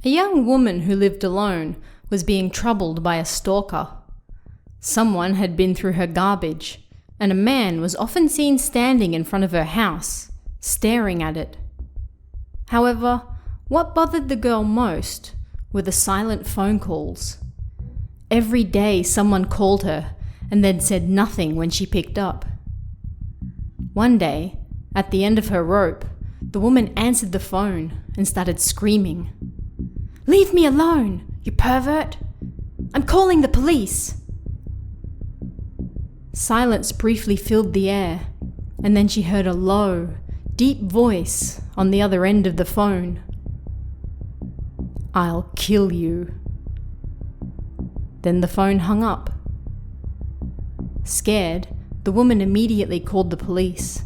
A young woman who lived alone was being troubled by a stalker. Someone had been through her garbage, and a man was often seen standing in front of her house, staring at it. However, what bothered the girl most were the silent phone calls. Every day someone called her and then said nothing when she picked up. One day, at the end of her rope, the woman answered the phone and started screaming. "Leave me alone, you pervert! I'm calling the police!" Silence briefly filled the air, and then she heard a low, deep voice on the other end of the phone. "I'll kill you." Then the phone hung up. Scared, the woman immediately called the police.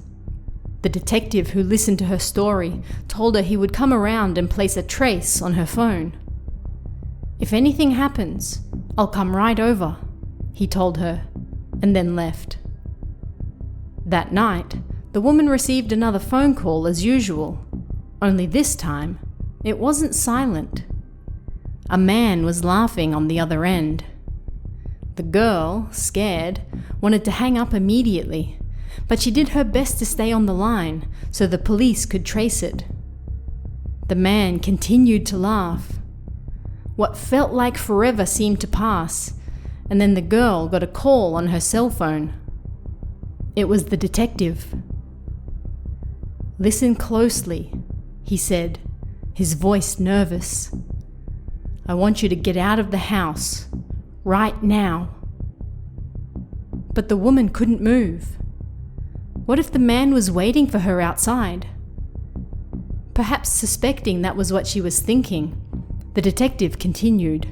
The detective who listened to her story told her he would come around and place a trace on her phone. "If anything happens, I'll come right over," he told her, and then left. That night, the woman received another phone call as usual, only this time, it wasn't silent. A man was laughing on the other end. The girl, scared, wanted to hang up immediately, but she did her best to stay on the line so the police could trace it. The man continued to laugh. What felt like forever seemed to pass, and then the girl got a call on her cell phone. It was the detective. "Listen closely," he said, his voice nervous. "I want you to get out of the house, right now." But the woman couldn't move. What if the man was waiting for her outside? Perhaps suspecting that was what she was thinking, the detective continued.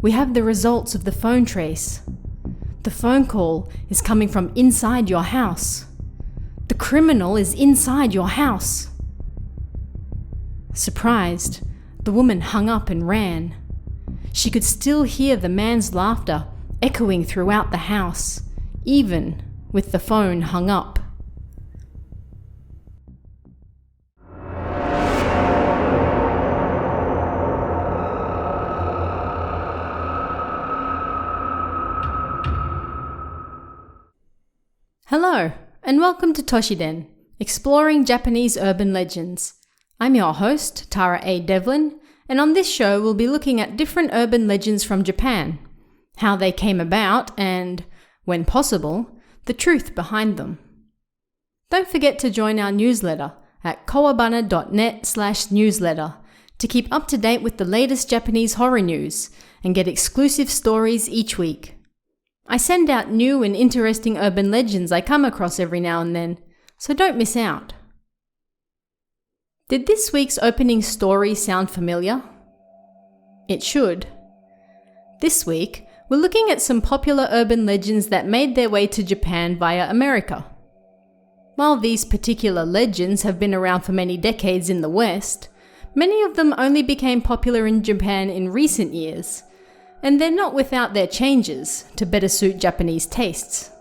"We have the results of the phone trace. The phone call is coming from inside your house. The criminal is inside your house." Surprised, the woman hung up and ran. She could still hear the man's laughter echoing throughout the house, even with the phone hung up. Hello, and welcome to Toshiden, exploring Japanese urban legends. I'm your host, Tara A. Devlin, and on this show we'll be looking at different urban legends from Japan, how they came about, and, when possible, the truth behind them. Don't forget to join our newsletter at kawabana.net/newsletter to keep up to date with the latest Japanese horror news and get exclusive stories each week. I send out new and interesting urban legends I come across every now and then, so don't miss out. Did this week's opening story sound familiar? It should. This week, we're looking at some popular urban legends that made their way to Japan via America. While these particular legends have been around for many decades in the West, many of them only became popular in Japan in recent years, and they're not without their changes to better suit Japanese tastes.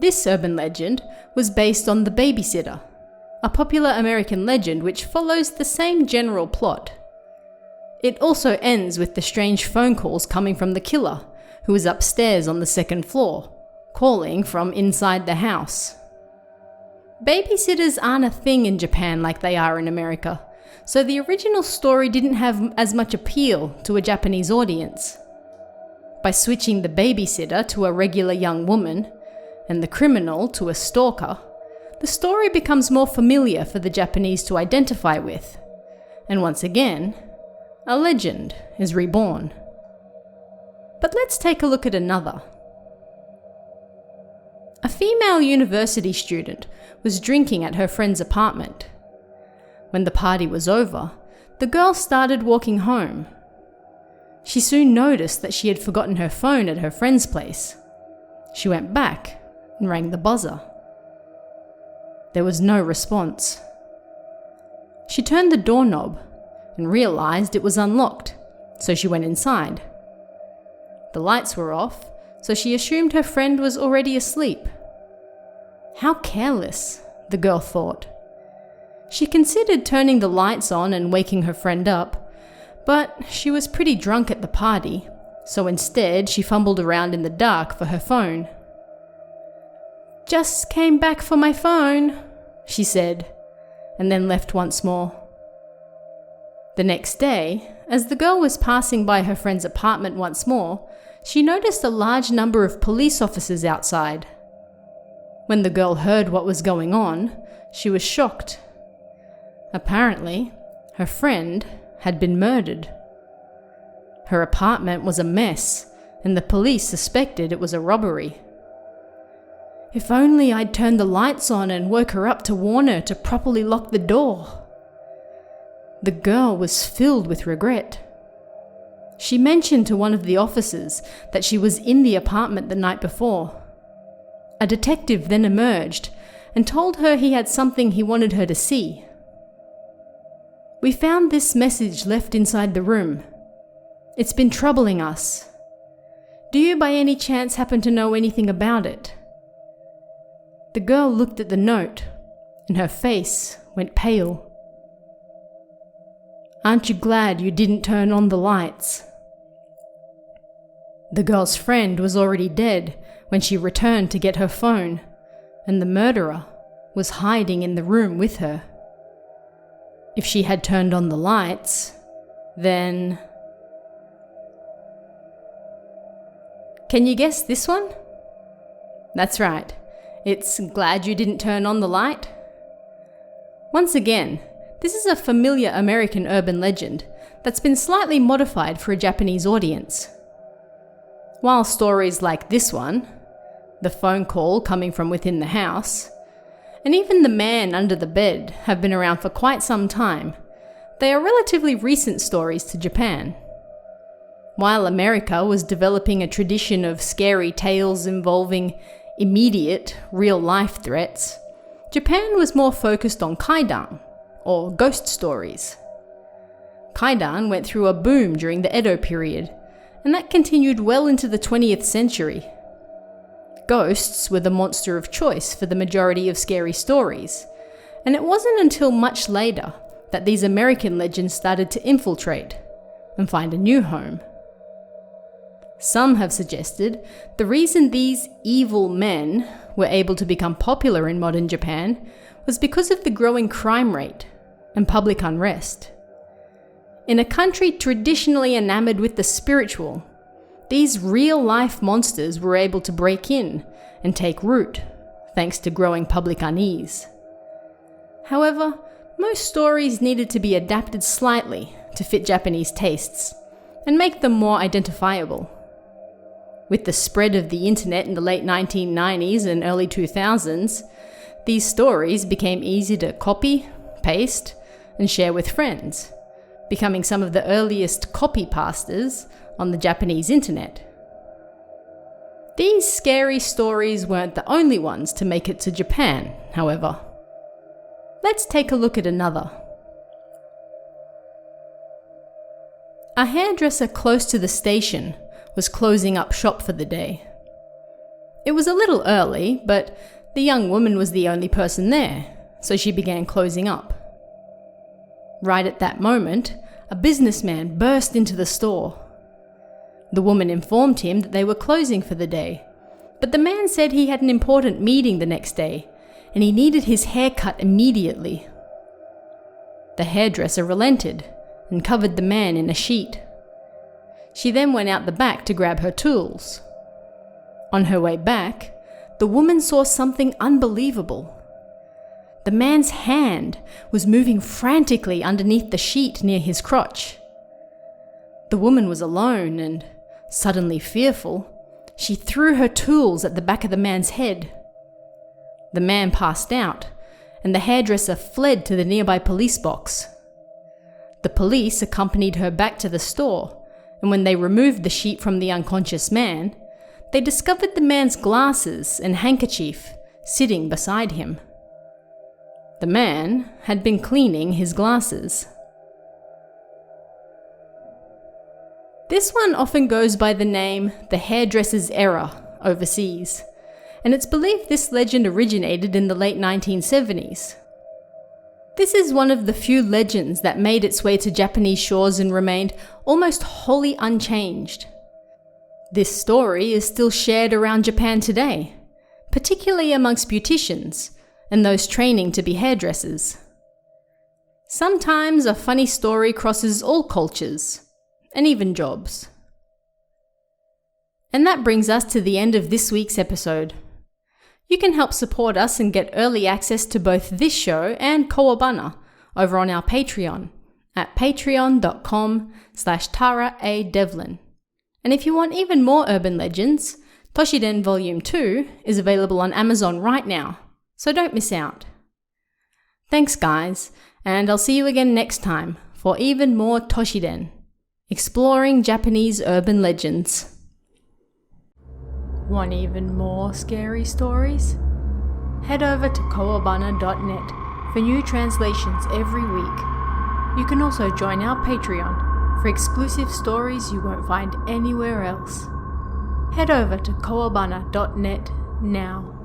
This urban legend was based on The Babysitter, a popular American legend which follows the same general plot. It also ends with the strange phone calls coming from the killer, who is upstairs on the second floor, calling from inside the house. Babysitters aren't a thing in Japan like they are in America, so the original story didn't have as much appeal to a Japanese audience. By switching the babysitter to a regular young woman, and the criminal to a stalker, the story becomes more familiar for the Japanese to identify with, and once again, a legend is reborn. But let's take a look at another. A female university student was drinking at her friend's apartment. When the party was over, the girl started walking home. She soon noticed that she had forgotten her phone at her friend's place. She went back and rang the buzzer. There was no response. She turned the doorknob and realized it was unlocked, so she went inside. The lights were off, so she assumed her friend was already asleep. How careless, the girl thought. She considered turning the lights on and waking her friend up, but she was pretty drunk at the party, so instead she fumbled around in the dark for her phone. "Just came back for my phone," she said, and then left once more. The next day, as the girl was passing by her friend's apartment once more, she noticed a large number of police officers outside. When the girl heard what was going on, she was shocked. Apparently, her friend had been murdered. Her apartment was a mess, and the police suspected it was a robbery. "If only I'd turned the lights on and woke her up to warn her to properly lock the door." The girl was filled with regret. She mentioned to one of the officers that she was in the apartment the night before. A detective then emerged and told her he had something he wanted her to see. "We found this message left inside the room. It's been troubling us. Do you by any chance happen to know anything about it?" The girl looked at the note, and her face went pale. "Aren't you glad you didn't turn on the lights?" The girl's friend was already dead when she returned to get her phone, and the murderer was hiding in the room with her. If she had turned on the lights, then... Can you guess this one? That's right. It's "glad you didn't turn on the light." Once again, this is a familiar American urban legend that's been slightly modified for a Japanese audience. While stories like this one, the phone call coming from within the house, and even the man under the bed have been around for quite some time, they are relatively recent stories to Japan. While America was developing a tradition of scary tales involving immediate, real-life threats, Japan was more focused on kaidan, or ghost stories. Kaidan went through a boom during the Edo period, and that continued well into the 20th century. Ghosts were the monster of choice for the majority of scary stories, and it wasn't until much later that these American legends started to infiltrate and find a new home. Some have suggested the reason these evil men were able to become popular in modern Japan was because of the growing crime rate and public unrest. In a country traditionally enamored with the spiritual, these real-life monsters were able to break in and take root, thanks to growing public unease. However, most stories needed to be adapted slightly to fit Japanese tastes and make them more identifiable. With the spread of the internet in the late 1990s and early 2000s, these stories became easy to copy, paste, and share with friends, becoming some of the earliest copypasters on the Japanese internet. These scary stories weren't the only ones to make it to Japan, however. Let's take a look at another. A hairdresser close to the station was closing up shop for the day. It was a little early, but the young woman was the only person there, so she began closing up. Right at that moment, a businessman burst into the store. The woman informed him that they were closing for the day, but the man said he had an important meeting the next day, and he needed his hair cut immediately. The hairdresser relented and covered the man in a sheet. She then went out the back to grab her tools. On her way back, the woman saw something unbelievable. The man's hand was moving frantically underneath the sheet near his crotch. The woman was alone and, suddenly fearful, she threw her tools at the back of the man's head. The man passed out, and the hairdresser fled to the nearby police box. The police accompanied her back to the store, and when they removed the sheet from the unconscious man, they discovered the man's glasses and handkerchief sitting beside him. The man had been cleaning his glasses. This one often goes by the name the hairdresser's error overseas, and it's believed this legend originated in the late 1970s. This is one of the few legends that made its way to Japanese shores and remained almost wholly unchanged. This story is still shared around Japan today, particularly amongst beauticians and those training to be hairdressers. Sometimes a funny story crosses all cultures, and even jobs. And that brings us to the end of this week's episode. You can help support us and get early access to both this show and Kawabana over on our Patreon at patreon.com/TaraADevlin. And if you want even more urban legends, Toshiden Volume 2 is available on Amazon right now, so don't miss out. Thanks guys, and I'll see you again next time for even more Toshiden, exploring Japanese urban legends. Want even more scary stories? Head over to kawabana.net for new translations every week. You can also join our Patreon for exclusive stories you won't find anywhere else. Head over to kawabana.net now.